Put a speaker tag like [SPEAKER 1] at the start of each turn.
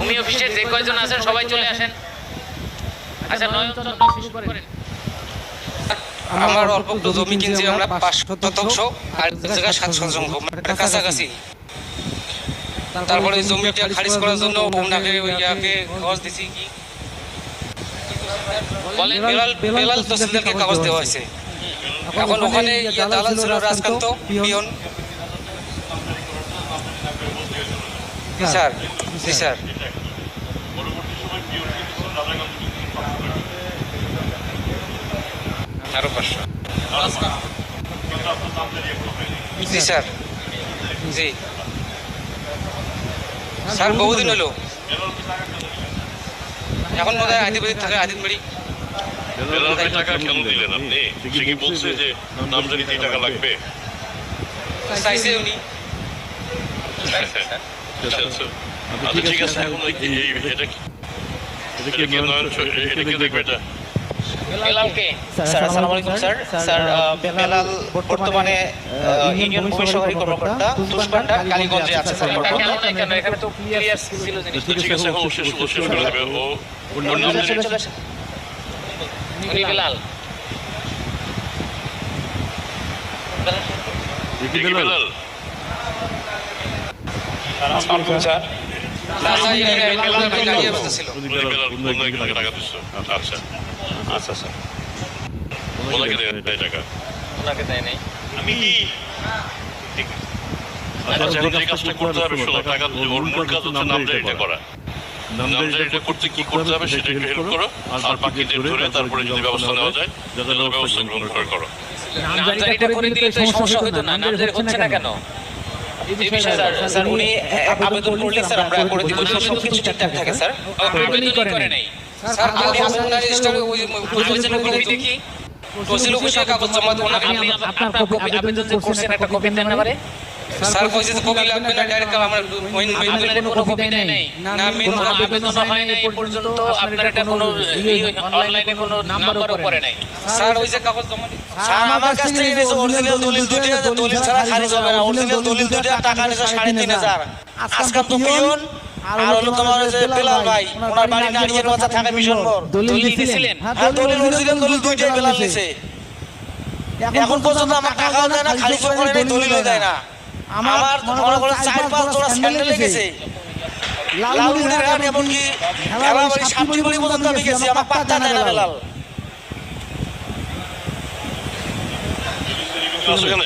[SPEAKER 1] ভূমি অফিসের যে কয়জন আছেন সবাই চলে আসেন। আচ্ছা নয়ন শুরু করেন।
[SPEAKER 2] আমার অল্প একটু জমি কিনছি আমরা 500 আর জায়গা 700 কাছাকাছি। তারপরে জমিটা খারিজ করার জন্য ওনাকে ইয়াকে কাগজ দিছি কি বলে বেলাল তহসিলদারকে কাগজ দেওয়া হয়েছে। এখন ওখানে ইয়া দালাল ছিল রাজকান্ত পিয়ন। জি স্যার, জি স্যার। আরো 500। জি স্যার, জি স্যার। বহুদিন হলো, এখন মনে হয় আদিবাড়ি থাকে, আদিবাড়ি।
[SPEAKER 3] বেলালকে টাকা কেন দিলেন আপনি? সে কি বলছে যে নামজারিতে টাকা লাগবে?
[SPEAKER 2] চাইছে উনি।
[SPEAKER 3] আচ্ছা ঠিক আছে, এখন এটা কি নয়ন, এটা কি দেখবে এটা?
[SPEAKER 1] বেলালকে
[SPEAKER 4] স্যার আসসালামু আলাইকুম স্যার। স্যার বেলাল বর্তমানে ইউনিয়ন ভূমি সহকারী কর্মকর্তা তুষপান্ডা কালীগঞ্জে আছে স্যার।
[SPEAKER 1] কেন এখানে তো ক্লিয়ার ছিল জিনিস।
[SPEAKER 3] ঠিক আছে, এখন শেষ করে দেবে। ও
[SPEAKER 1] উনি বেলাল।
[SPEAKER 3] বেলাল
[SPEAKER 2] স্যার গাড়ি অবস্থা ছিল।
[SPEAKER 3] টাকা দিচ্ছ? আচ্ছা আচ্ছা স্যার, ওনাকে দেয় টাকা?
[SPEAKER 1] ওনাকে দেয় নাই।
[SPEAKER 3] আমি আচ্ছা, এখন যে কাজটা করতে হবে, শোনো, টাকা ওর মূল কাজ হচ্ছে নামজারিটা করা। নামজারিটা করতে কি করতে হবে সেটা একটু হেল্প করো, আর বাকিদের ধরে তারপরে যদি ব্যবস্থা নেওয়া যায় যাতে ব্যবস্থা গ্রহণ করো।
[SPEAKER 1] নামজারিটা করে দিলে তো সমস্যা হতো না। নামজারি হচ্ছে না কেন?
[SPEAKER 4] এই বিষয়ে স্যার উনি আবেদন করলে স্যার আমরা করে দিব, যদি সবকিছু ঠিকঠাক থাকে স্যার।
[SPEAKER 1] আবেদনই করে নাই।
[SPEAKER 2] স্যার আমি আপনার রেজিস্টারে ওই দেখি তহসিল অফিসে কাগজ জমা দেব।
[SPEAKER 1] আপনার আবেদন যে করছেন একটা কপি দেন না আমারে।
[SPEAKER 2] স্যার কইছে যে কপি লাগবে না, ডাইরেক্ট আমার
[SPEAKER 1] আপনার কোনো কপি দেয় নাই।
[SPEAKER 2] না মেন
[SPEAKER 1] কোনো আবেদন হয় নাই এই পর্যন্ত। আপনার এটা কোনো অনলাইনে কোনো নাম্বারও করে নাই।
[SPEAKER 2] স্যার ওই যে কাগজ জমা দিই।
[SPEAKER 4] স্যার আমার কাছ থেকে নিয়েছে অরিজিনাল দলিল দুইটা, দলিল ছাড়া খারিজ হবে না। অরিজিনাল দলিল দুইটা, টাকা নিয়েছে 3,500। আজকাল তো পিয়ন আর হলো তোমার যে বেলাল ভাই, ওনার বাড়ি নারিয়ের মাথা থাকে মিশন মোড়।
[SPEAKER 1] দলিল দিয়েছিলেন?
[SPEAKER 4] হ্যাঁ দলিল অরিজিনাল দলিল দুইটাই বেলাল নিয়েছে। এখন পর্যন্ত আমার টাকাও দেয় না, খারিজও করে নাই, দলিলও দেয় না। আমার মনে করেন 4-5 জোড়া স্যান্ডেল লেগেছে। লালমুড়ির ঘাট এমনকি হেলাবাড়ি সাতটিবাড়ি পর্যন্ত আমি গেছি, আমার পাত্তা দেয় না বেলাল।
[SPEAKER 3] আসলে